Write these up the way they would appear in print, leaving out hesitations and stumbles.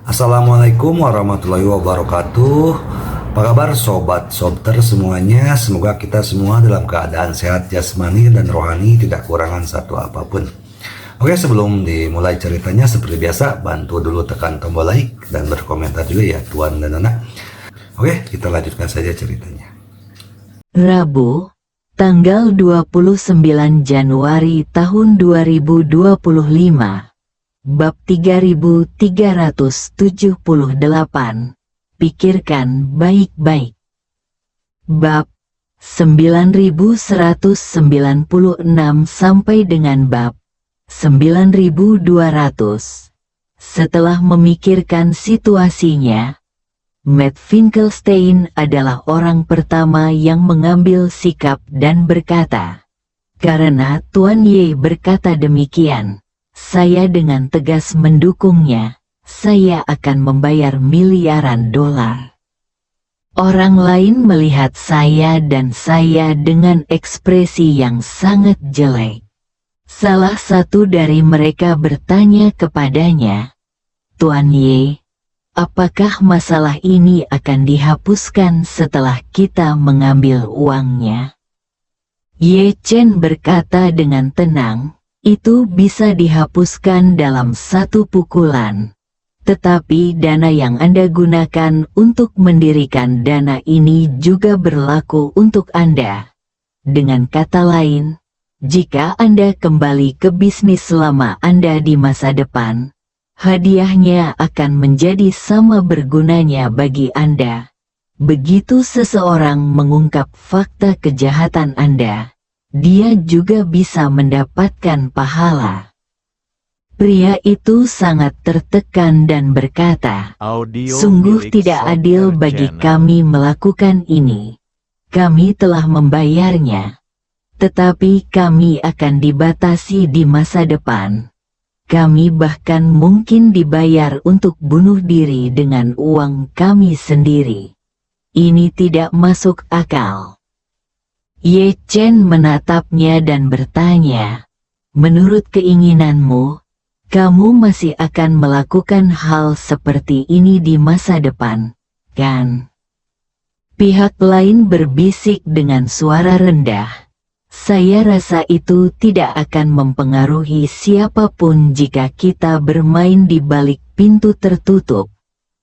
Assalamualaikum warahmatullahi wabarakatuh. Apa kabar sobat sobter semuanya? Semoga kita semua dalam keadaan sehat jasmani dan rohani, tidak kurangan satu apapun. Oke, sebelum dimulai ceritanya seperti biasa, bantu dulu tekan tombol like dan berkomentar juga ya Tuan dan Anak. Oke, kita lanjutkan saja ceritanya. Rabu, tanggal 29 Januari tahun 2025. Bab 3378. Pikirkan baik-baik. Bab 9196 sampai dengan bab 9200. Setelah memikirkan situasinya, Matt Finkelstein adalah orang pertama yang mengambil sikap dan berkata, "Karena Tuan Ye berkata demikian, saya dengan tegas mendukungnya. Saya akan membayar miliaran dolar." Orang lain melihat saya dan saya dengan ekspresi yang sangat jelek. Salah satu dari mereka bertanya kepadanya, "Tuan Ye, apakah masalah ini akan dihapuskan setelah kita mengambil uangnya?" Ye Chen berkata dengan tenang, "Itu bisa dihapuskan dalam satu pukulan. Tetapi dana yang Anda gunakan untuk mendirikan dana ini juga berlaku untuk Anda. Dengan kata lain, jika Anda kembali ke bisnis lama Anda di masa depan, hadiahnya akan menjadi sama bergunanya bagi Anda. Begitu seseorang mengungkap fakta kejahatan Anda, dia juga bisa mendapatkan pahala." Pria itu sangat tertekan dan berkata, "Sungguh tidak adil bagi kami melakukan ini. Kami telah membayarnya, tetapi kami akan dibatasi di masa depan. Kami bahkan mungkin dibayar untuk bunuh diri dengan uang kami sendiri. Ini tidak masuk akal." Ye Chen menatapnya dan bertanya, "Menurut keinginanmu, kamu masih akan melakukan hal seperti ini di masa depan, kan?" Pihak lain berbisik dengan suara rendah, "Saya rasa itu tidak akan mempengaruhi siapapun jika kita bermain di balik pintu tertutup.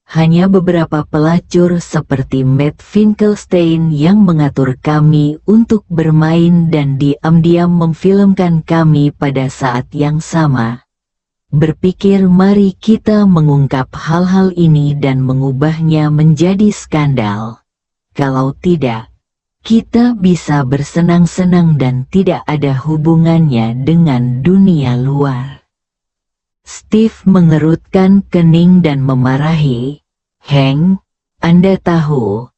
Hanya beberapa pelacur seperti Matt Finkelstein yang mengatur kami untuk bermain dan diam-diam memfilmkan kami pada saat yang sama. Berpikir mari kita mengungkap hal-hal ini dan mengubahnya menjadi skandal. Kalau tidak, kita bisa bersenang-senang dan tidak ada hubungannya dengan dunia luar." Steve mengerutkan kening dan memarahi, "Hank, Anda tahu,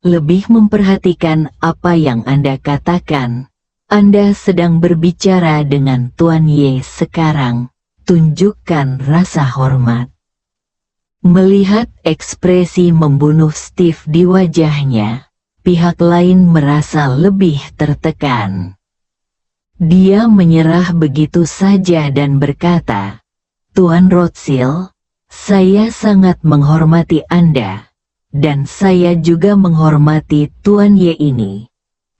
lebih memperhatikan apa yang Anda katakan. Anda sedang berbicara dengan Tuan Ye sekarang. Tunjukkan rasa hormat." Melihat ekspresi membunuh Steve di wajahnya, pihak lain merasa lebih tertekan. Dia menyerah begitu saja dan berkata, "Tuan Rothschild, saya sangat menghormati Anda, dan saya juga menghormati Tuan Ye ini.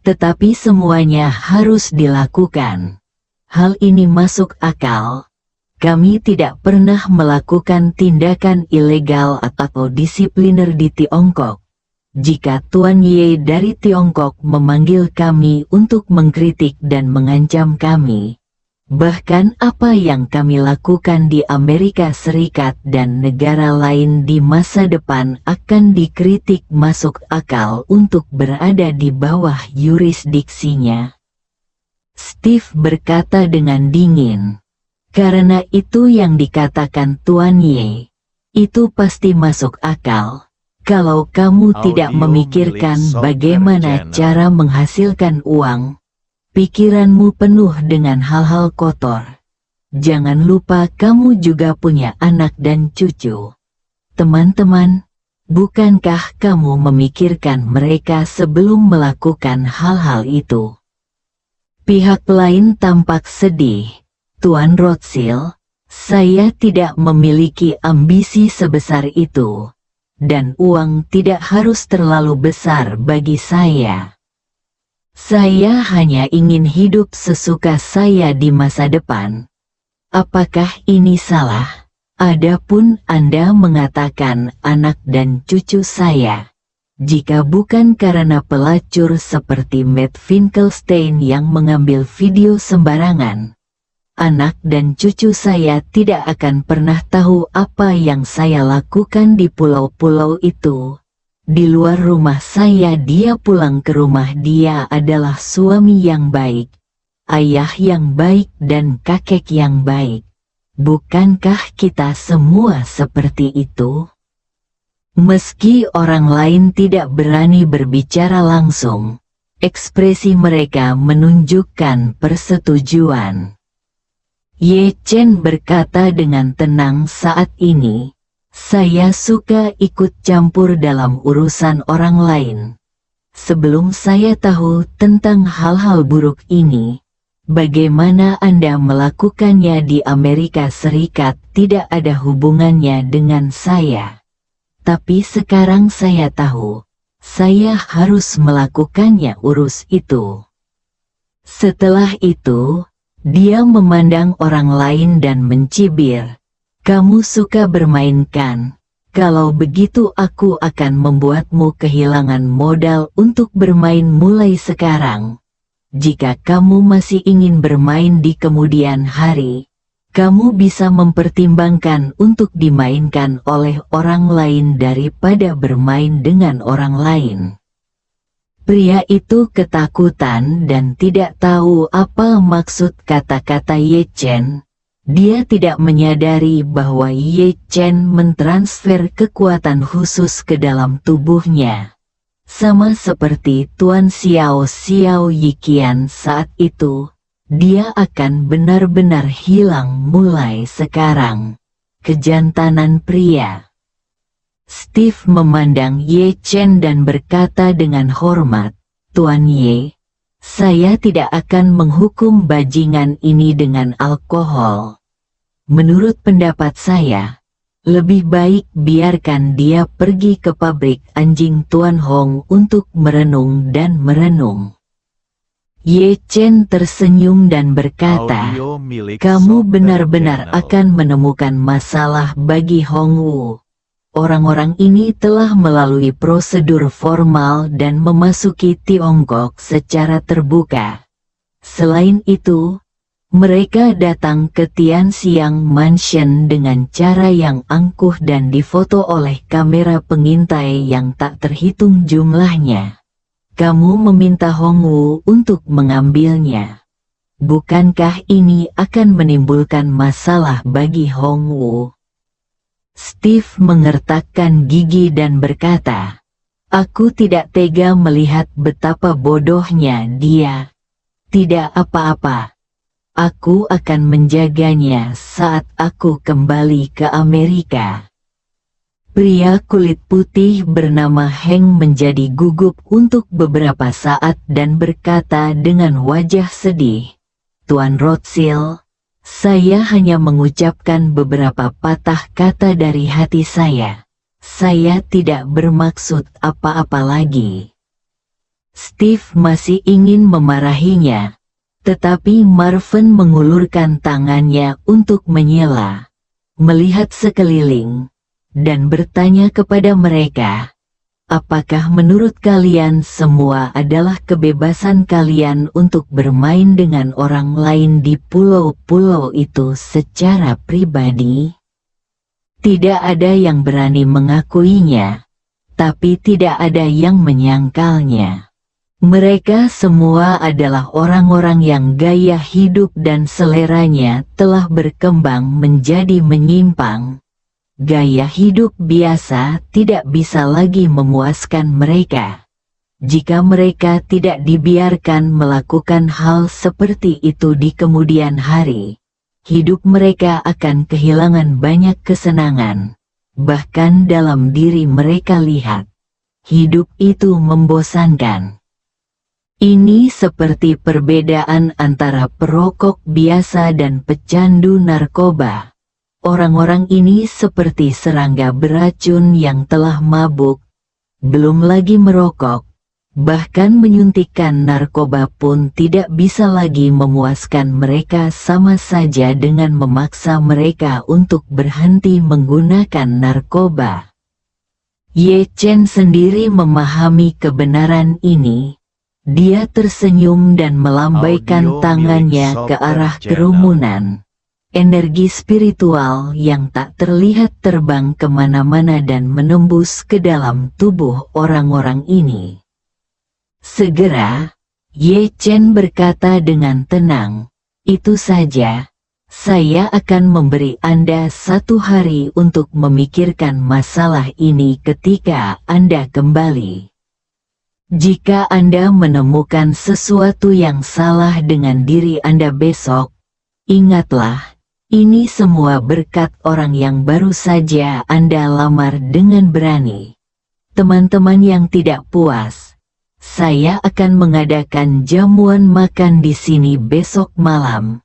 Tetapi semuanya harus dilakukan. Hal ini masuk akal. Kami tidak pernah melakukan tindakan ilegal atau disipliner di Tiongkok. Jika Tuan Ye dari Tiongkok memanggil kami untuk mengkritik dan mengancam kami, bahkan apa yang kami lakukan di Amerika Serikat dan negara lain di masa depan akan dikritik masuk akal untuk berada di bawah yurisdiksinya." Steve berkata dengan dingin, "Karena itu yang dikatakan Tuan Ye, itu pasti masuk akal. Kalau kamu tidak memikirkan bagaimana cara menghasilkan uang, pikiranmu penuh dengan hal-hal kotor. Jangan lupa kamu juga punya anak dan cucu. Teman-teman, bukankah kamu memikirkan mereka sebelum melakukan hal-hal itu?" Pihak lain tampak sedih. "Tuan Rothschild, Saya tidak memiliki ambisi sebesar itu, dan uang tidak harus terlalu besar bagi saya. Saya hanya ingin hidup sesuka saya di masa depan. Apakah ini salah? Adapun Anda mengatakan anak dan cucu saya. Jika bukan karena pelacur seperti Matt Finkelstein yang mengambil video sembarangan, anak dan cucu saya tidak akan pernah tahu apa yang saya lakukan di pulau-pulau itu. Di luar rumah saya, dia pulang ke rumah, dia adalah suami yang baik, ayah yang baik dan kakek yang baik. Bukankah kita semua seperti itu? Meski orang lain tidak berani berbicara langsung, ekspresi mereka menunjukkan persetujuan. Ye Chen berkata dengan tenang, saat ini, saya suka ikut campur dalam urusan orang lain. Sebelum saya tahu tentang hal-hal buruk ini, bagaimana Anda melakukannya di Amerika Serikat tidak ada hubungannya dengan saya. Tapi sekarang saya tahu, saya harus melakukannya, urus itu. Setelah itu, dia memandang orang lain dan mencibir. Kamu suka bermain kan? Kalau begitu aku akan membuatmu kehilangan modal untuk bermain mulai sekarang. Jika kamu masih ingin bermain di kemudian hari, kamu bisa mempertimbangkan untuk dimainkan oleh orang lain daripada bermain dengan orang lain. Pria itu ketakutan dan tidak tahu apa maksud kata-kata Ye Chen. Dia tidak menyadari bahwa Ye Chen mentransfer kekuatan khusus ke dalam tubuhnya. Sama seperti Tuan Xiao Xiao Yiqian saat itu. Dia akan benar-benar hilang mulai sekarang. Kejantanan pria. Steve memandang Ye Chen dan berkata dengan hormat, Tuan Ye, saya tidak akan menghukum bajingan ini dengan alkohol. Menurut pendapat saya, lebih baik biarkan dia pergi ke pabrik anjing Tuan Hong untuk merenung dan merenung. Ye Chen tersenyum dan berkata, kamu benar-benar akan menemukan masalah bagi Hong Wu. Orang-orang ini telah melalui prosedur formal dan memasuki Tiongkok secara terbuka. Selain itu, mereka datang ke Tianxiang Mansion dengan cara yang angkuh dan difoto oleh kamera pengintai yang tak terhitung jumlahnya. Kamu meminta Hong Wu untuk mengambilnya. Bukankah ini akan menimbulkan masalah bagi Hong Wu? Steve mengertakkan gigi dan berkata, aku tidak tega melihat betapa bodohnya dia. Tidak apa-apa. Aku akan menjaganya saat aku kembali ke Amerika. Pria kulit putih bernama Heng menjadi gugup untuk beberapa saat dan berkata dengan wajah sedih, Tuan Rothschild, saya hanya mengucapkan beberapa patah kata dari hati saya. Saya tidak bermaksud apa-apa lagi. Steve masih ingin memarahinya, tetapi Marvin mengulurkan tangannya untuk menyela, melihat sekeliling, dan bertanya kepada mereka, apakah menurut kalian semua adalah kebebasan kalian untuk bermain dengan orang lain di pulau-pulau itu secara pribadi? Tidak ada yang berani mengakuinya, tapi tidak ada yang menyangkalnya. Mereka semua adalah orang-orang yang gaya hidup dan seleranya telah berkembang menjadi menyimpang. Gaya hidup biasa tidak bisa lagi memuaskan mereka. Jika mereka tidak dibiarkan melakukan hal seperti itu di kemudian hari, hidup mereka akan kehilangan banyak kesenangan. Bahkan dalam diri mereka lihat, hidup itu membosankan. Ini seperti perbedaan antara perokok biasa dan pecandu narkoba. orang-orang ini seperti serangga beracun yang telah mabuk, belum lagi merokok, bahkan menyuntikkan narkoba pun tidak bisa lagi memuaskan mereka, sama saja dengan memaksa mereka untuk berhenti menggunakan narkoba. Ye Chen sendiri memahami kebenaran ini. Dia tersenyum dan melambaikan tangannya ke arah kerumunan. Energi spiritual yang tak terlihat terbang kemana-mana dan menembus ke dalam tubuh orang-orang ini. Segera, Ye Chen berkata dengan tenang, "Itu saja, saya akan memberi Anda 1 hari untuk memikirkan masalah ini ketika Anda kembali. Jika Anda menemukan sesuatu yang salah dengan diri Anda besok, ingatlah, ini semua berkat orang yang baru saja Anda lamar dengan berani. Teman-teman yang tidak puas, saya akan mengadakan jamuan makan di sini besok malam.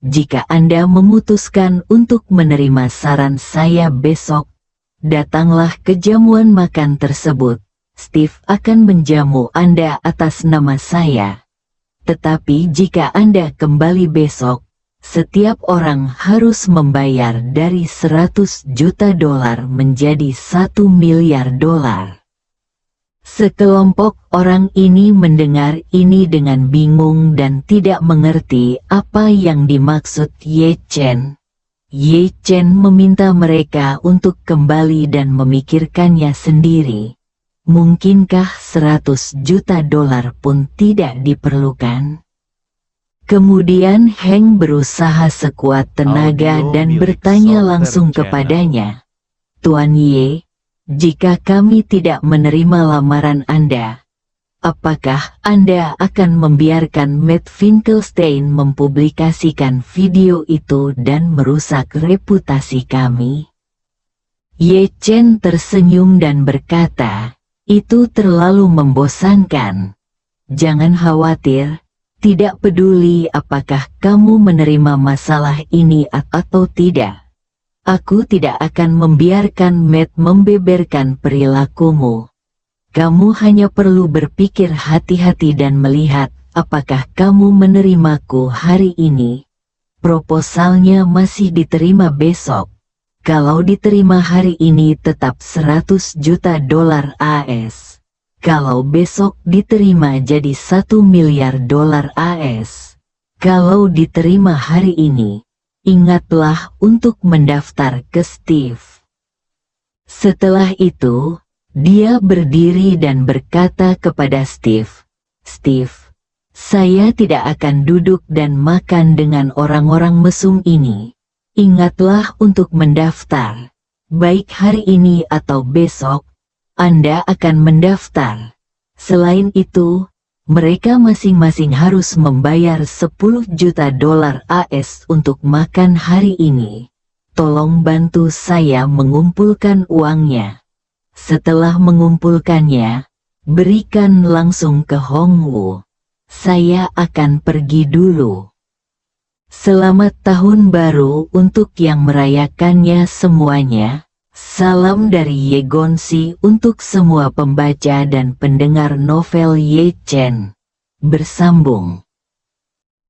Jika Anda memutuskan untuk menerima saran saya besok, datanglah ke jamuan makan tersebut. Steve akan menjamu Anda atas nama saya. Tetapi jika Anda kembali besok, setiap orang harus membayar dari $100 juta menjadi $1 miliar. Sekelompok orang ini mendengar ini dengan bingung dan tidak mengerti apa yang dimaksud Ye Chen. Ye Chen meminta mereka untuk kembali dan memikirkannya sendiri. Mungkinkah $100 juta pun tidak diperlukan? Kemudian Heng berusaha sekuat tenaga dan bertanya langsung kepadanya, "Tuan Ye, jika kami tidak menerima lamaran Anda, apakah Anda akan membiarkan Matt Finkelstein mempublikasikan video itu dan merusak reputasi kami?" Ye Chen tersenyum dan berkata, "Itu terlalu membosankan. Jangan khawatir, tidak peduli apakah kamu menerima masalah ini atau tidak. Aku tidak akan membiarkan Matt membeberkan perilakumu. Kamu hanya perlu berpikir hati-hati dan melihat apakah kamu menerimaku hari ini. Proposalnya masih diterima besok. Kalau diterima hari ini tetap $100 juta AS. Kalau besok diterima jadi $1 miliar AS. Kalau diterima hari ini, ingatlah untuk mendaftar ke Steve." Setelah itu, dia berdiri dan berkata kepada Steve, "Steve, saya tidak akan duduk dan makan dengan orang-orang mesum ini. Ingatlah untuk mendaftar. Baik hari ini atau besok, Anda akan mendaftar. Selain itu, mereka masing-masing harus membayar $10 juta AS untuk makan hari ini. Tolong bantu saya mengumpulkan uangnya. Setelah mengumpulkannya, berikan langsung ke Hongwu. Saya akan pergi dulu. Selamat Tahun Baru untuk yang merayakannya semuanya. Salam dari Ye Gonsi untuk semua pembaca dan pendengar novel Ye Chen. Bersambung.